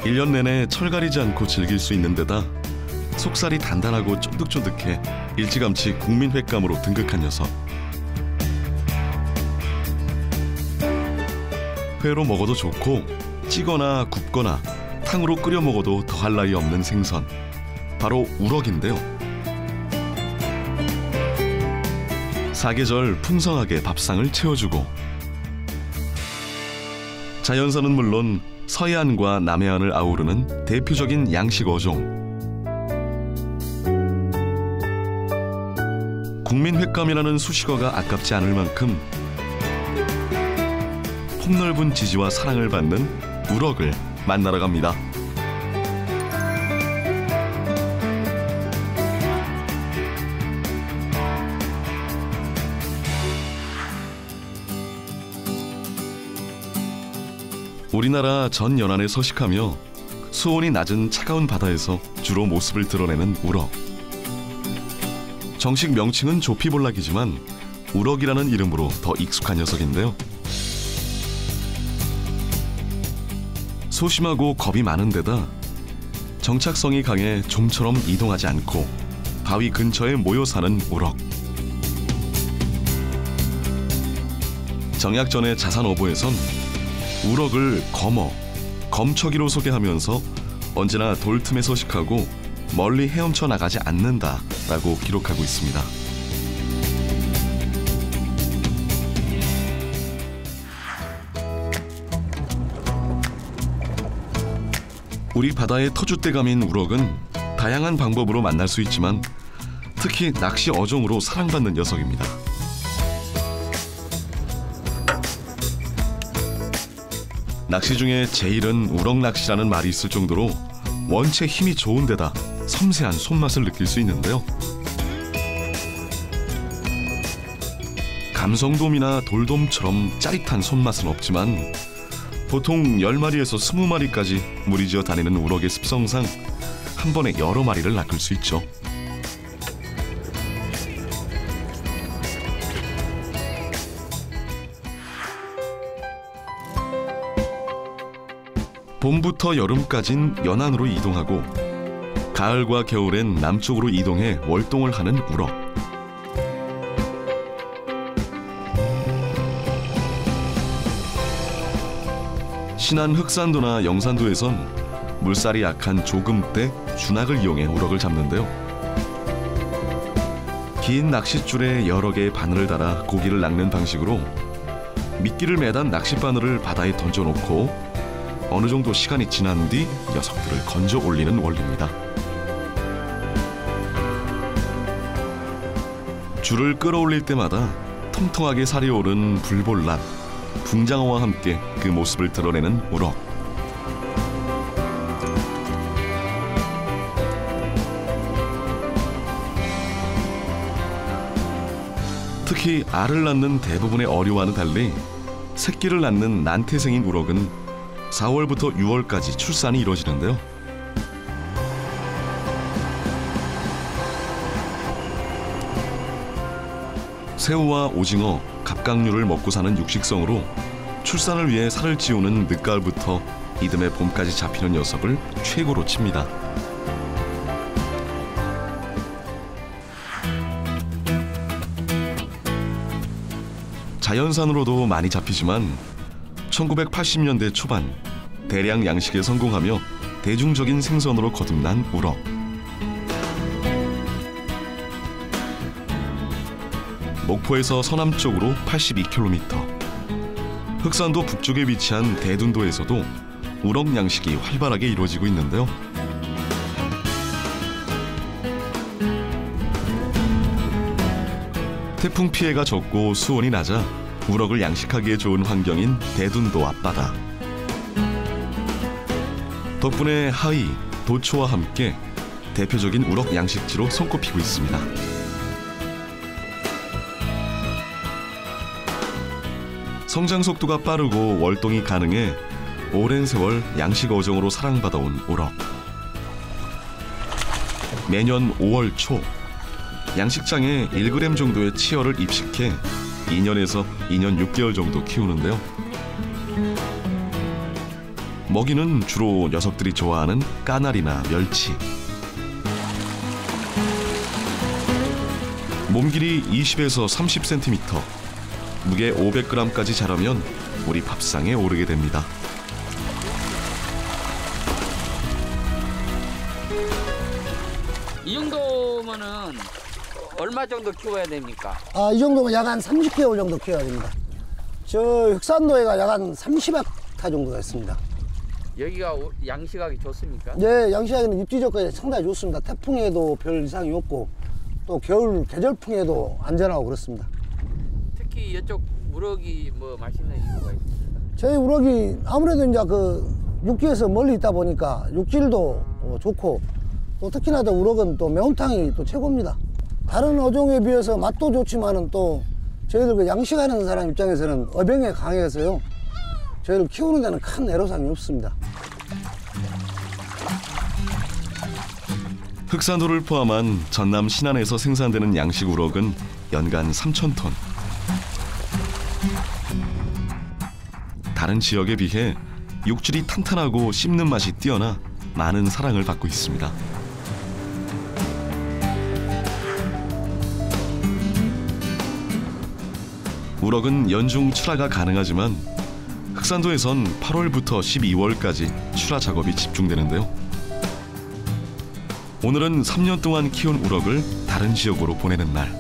1년 내내 철 가리지 않고 즐길 수 있는 데다 속살이 단단하고 쫀득쫀득해 일찌감치 국민 횟감으로 등극한 녀석. 회로 먹어도 좋고 찌거나 굽거나 탕으로 끓여 먹어도 더할 나위 없는 생선, 바로 우럭인데요. 사계절 풍성하게 밥상을 채워주고 자연산은 물론 서해안과 남해안을 아우르는 대표적인 양식 어종. 국민 횟감이라는 수식어가 아깝지 않을 만큼 폭넓은 지지와 사랑을 받는 우럭을 만나러 갑니다. 우리나라 전 연안에 서식하며 수온이 낮은 차가운 바다에서 주로 모습을 드러내는 우럭. 정식 명칭은 조피볼락이지만 우럭이라는 이름으로 더 익숙한 녀석인데요. 소심하고 겁이 많은 데다 정착성이 강해 좀처럼 이동하지 않고 바위 근처에 모여 사는 우럭. 정약전의 자산어부에선 우럭을 검어, 검척이로 소개하면서 언제나 돌틈에 서식하고 멀리 헤엄쳐 나가지 않는다라고 기록하고 있습니다. 우리 바다의 터줏대감인 우럭은 다양한 방법으로 만날 수 있지만 특히 낚시 어종으로 사랑받는 녀석입니다. 낚시 중에 제일은 우럭 낚시라는 말이 있을 정도로 원체 힘이 좋은 데다 섬세한 손맛을 느낄 수 있는데요. 감성돔이나 돌돔처럼 짜릿한 손맛은 없지만 보통 10마리에서 20마리까지 무리지어 다니는 우럭의 습성상 한 번에 여러 마리를 낚을 수 있죠. 봄부터 여름까진 연안으로 이동하고 가을과 겨울엔 남쪽으로 이동해 월동을 하는 우럭. 신안 흑산도나 영산도에선 물살이 약한 조금대, 준악을 이용해 우럭을 잡는데요. 긴 낚싯줄에 여러 개의 바늘을 달아 고기를 낚는 방식으로 미끼를 매단 낚싯바늘을 바다에 던져놓고 어느 정도 시간이 지난 뒤 녀석들을 건져 올리는 원리입니다. 줄을 끌어올릴 때마다 통통하게 살이 오른 불볼락, 붕장어와 함께 그 모습을 드러내는 우럭. 특히 알을 낳는 대부분의 어류와는 달리 새끼를 낳는 난태생인 우럭은 4월부터 6월까지 출산이 이루어지는데요. 새우와 오징어, 갑각류를 먹고 사는 육식성으로 출산을 위해 살을 찌우는 늦가을부터 이듬해 봄까지 잡히는 녀석을 최고로 칩니다. 자연산으로도 많이 잡히지만 1980년대 초반 대량 양식에 성공하며 대중적인 생선으로 거듭난 우럭. 목포에서 서남쪽으로 82km, 흑산도 북쪽에 위치한 대둔도에서도 우럭 양식이 활발하게 이루어지고 있는데요. 태풍 피해가 적고 수온이 낮아 우럭을 양식하기에 좋은 환경인 대둔도 앞바다. 덕분에 하위, 도초와 함께 대표적인 우럭 양식지로 손꼽히고 있습니다. 성장 속도가 빠르고 월동이 가능해 오랜 세월 양식 어종으로 사랑받아온 우럭. 매년 5월 초 양식장에 1g 정도의 치어를 입식해 2년에서 2년 6개월 정도 키우는데요. 먹이는 주로 녀석들이 좋아하는 까나리나 멸치. 몸길이 20에서 30cm, 무게 500g까지 자라면 우리 밥상에 오르게 됩니다. 이 정도면은 얼마 정도 키워야 됩니까? 이 정도면 약 한 30개월 정도 키워야 됩니다. 저 흑산도에가 약 한 30헥타 정도가 있습니다. 여기가 양식하기 좋습니까? 네, 양식하기는 입지 조건이 상당히 좋습니다. 태풍에도 별 이상이 없고 또 겨울 계절풍에도 안전하고 그렇습니다. 특히 이쪽 우럭이 뭐 맛있는 이유가 있습니까? 저희 우럭이 아무래도 이제 그 육지에서 멀리 있다 보니까 육질도 좋고 또 특히나 더 우럭은 또 매운탕이 또 최고입니다. 다른 어종에 비해서 맛도 좋지만은 또 저희들 그 양식하는 사람 입장에서는 어병에 강해서요. 저희를 키우는 데는 큰 애로사항이 없습니다. 흑산도를 포함한 전남 신안에서 생산되는 양식 우럭은 연간 3,000톤. 다른 지역에 비해 육질이 탄탄하고 씹는 맛이 뛰어나 많은 사랑을 받고 있습니다. 우럭은 연중 출하가 가능하지만 흑산도에선 8월부터 12월까지 출하 작업이 집중되는데요. 오늘은 3년 동안 키운 우럭을 다른 지역으로 보내는 날.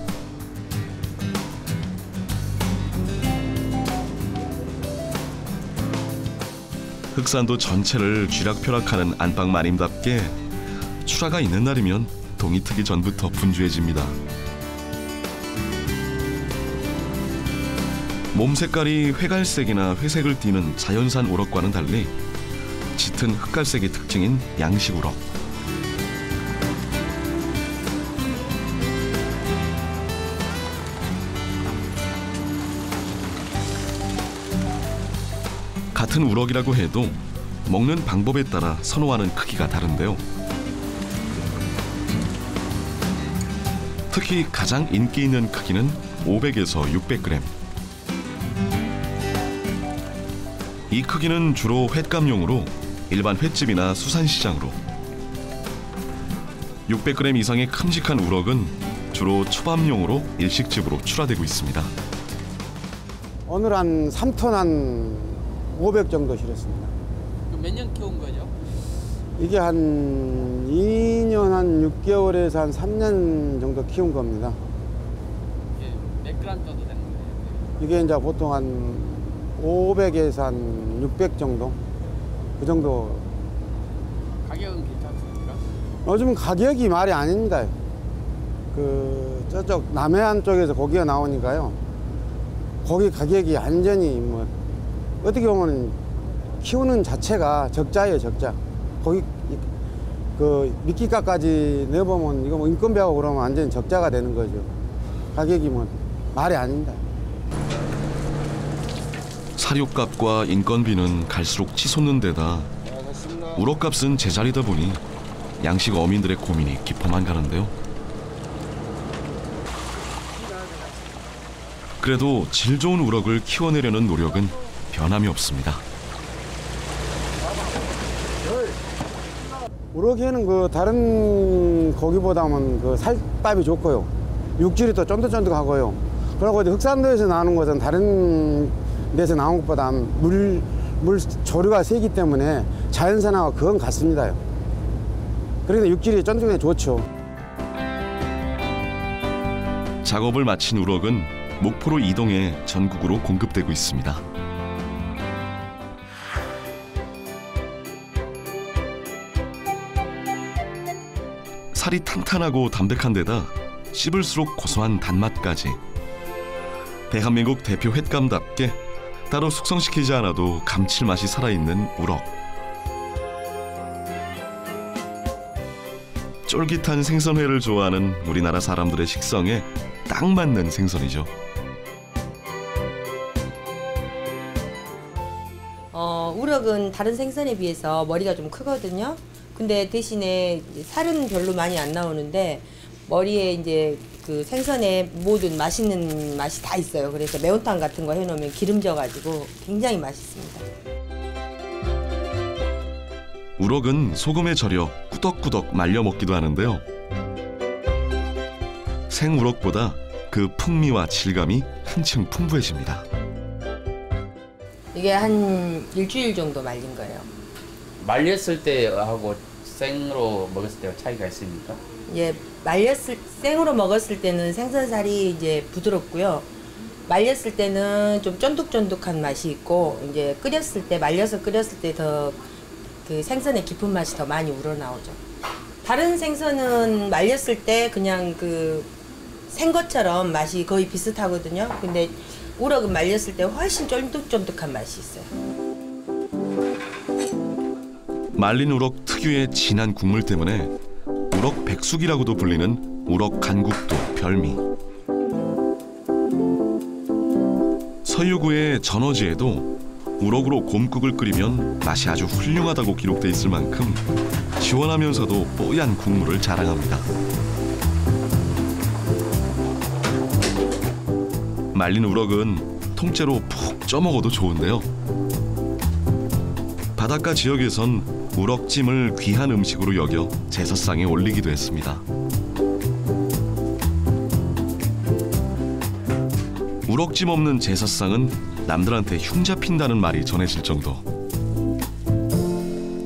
흑산도 전체를 쥐락펴락하는 안방 마님답게 출하가 있는 날이면 동이 트기 전부터 분주해집니다. 몸 색깔이 회갈색이나 회색을 띠는 자연산 우럭과는 달리 짙은 흑갈색이 특징인 양식 우럭. 같은 우럭이라고 해도 먹는 방법에 따라 선호하는 크기가 다른데요. 특히 가장 인기 있는 크기는 500에서 600g. 이 크기는 주로 횟감용으로 일반 횟집이나 수산시장으로, 600g 이상의 큼직한 우럭은 주로 초밥용으로 일식집으로 출하되고 있습니다. 오늘 한 3톤 한 500 정도 실었습니다. 몇 년 키운 거죠? 이게 한 2년 한 6개월에서 한 3년 정도 키운 겁니다. 이게 몇 그램 정도 되는 거예요? 이게 이제 보통 한 500에서 한 600 정도? 그 정도. 가격은 괜찮습니까? 요즘 가격이 말이 아닙니다. 저쪽 남해안 쪽에서 고기가 나오니까요. 고기 가격이 완전히 뭐 어떻게 보면 키우는 자체가 적자예요, 적자. 거기 미끼값까지 내보면 이거 뭐 인건비하고 그러면 완전히 적자가 되는 거죠. 가격이 뭐 말이 아닙니다. 사료값과 인건비는 갈수록 치솟는 데다 우럭값은 제자리다 보니 양식 어민들의 고민이 깊어만 가는데요. 그래도 질 좋은 우럭을 키워내려는 노력은 변함이 없습니다. 우럭에는 그 다른 고기보다는 그 살밥이 좋고요. 육질이 더 쫀득쫀득하고요. 그리고 흑산도에서 나오는 것은 다른 데서 나온 것보다 물 조류가 세기 때문에 자연산하고 그건 같습니다. 그러니까 육질이 쫀득쫀득 좋죠. 작업을 마친 우럭은 목포로 이동해 전국으로 공급되고 있습니다. 살이 탄탄하고 담백한 데다 씹을수록 고소한 단맛까지. 대한민국 대표 횟감답게 따로 숙성시키지 않아도 감칠맛이 살아있는 우럭. 쫄깃한 생선회를 좋아하는 우리나라 사람들의 식성에 딱 맞는 생선이죠. 우럭은 다른 생선에 비해서 머리가 좀 크거든요. 근데 대신에 살은 별로 많이 안 나오는데 머리에 이제 그 생선에 모든 맛있는 맛이 다 있어요. 그래서 매운탕 같은 거 해놓으면 기름져 가지고 굉장히 맛있습니다. 우럭은 소금에 절여 꾸덕꾸덕 말려 먹기도 하는데요. 생우럭보다 그 풍미와 질감이 한층 풍부해집니다. 이게 한 일주일 정도 말린 거예요. 말렸을 때하고 생으로 먹었을 때가 차이가 있습니까? 예, 생으로 먹었을 때는 생선살이 이제 부드럽고요. 말렸을 때는 좀 쫀득쫀득한 맛이 있고, 이제 말려서 끓였을 때 더 그 생선의 깊은 맛이 더 많이 우러나오죠. 다른 생선은 말렸을 때 그냥 그 생것처럼 맛이 거의 비슷하거든요. 근데 우럭은 말렸을 때 훨씬 쫀득쫀득한 맛이 있어요. 말린 우럭 특유의 진한 국물 때문에 우럭 백숙이라고도 불리는 우럭 간국도 별미. 서유구의 전어지에도 우럭으로 곰국을 끓이면 맛이 아주 훌륭하다고 기록돼 있을 만큼 시원하면서도 뽀얀 국물을 자랑합니다. 말린 우럭은 통째로 푹 쪄먹어도 좋은데요. 바닷가 지역에선 우럭찜을 귀한 음식으로 여겨 제사상에 올리기도 했습니다. 우럭찜 없는 제사상은 남들한테 흉잡힌다는 말이 전해질 정도.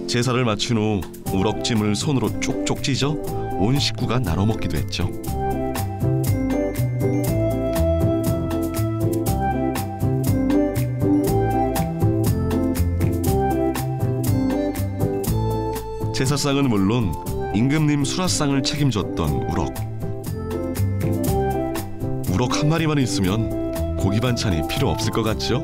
제사를 마친 후 우럭찜을 손으로 쪽쪽 찢어 온 식구가 나눠 먹기도 했죠. 제사상은 물론 임금님 수라상을 책임졌던 우럭. 우럭 한 마리만 있으면 고기 반찬이 필요 없을 것 같죠?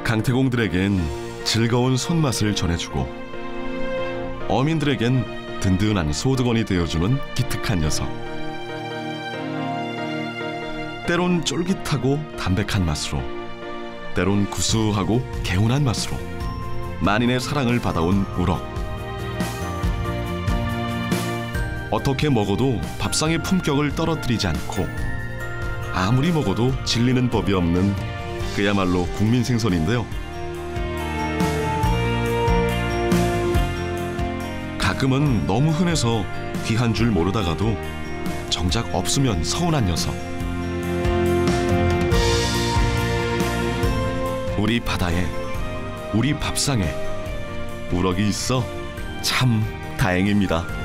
강태공들에겐 즐거운 손맛을 전해주고 어민들에겐 든든한 소득원이 되어주는 기특한 녀석. 때론 쫄깃하고 담백한 맛으로, 때론 구수하고 개운한 맛으로 만인의 사랑을 받아온 우럭. 어떻게 먹어도 밥상의 품격을 떨어뜨리지 않고 아무리 먹어도 질리는 법이 없는 그야말로 국민 생선인데요. 가끔은 너무 흔해서 귀한 줄 모르다가도 정작 없으면 서운한 녀석. 우리 바다에, 우리 밥상에 우럭이 있어 참 다행입니다.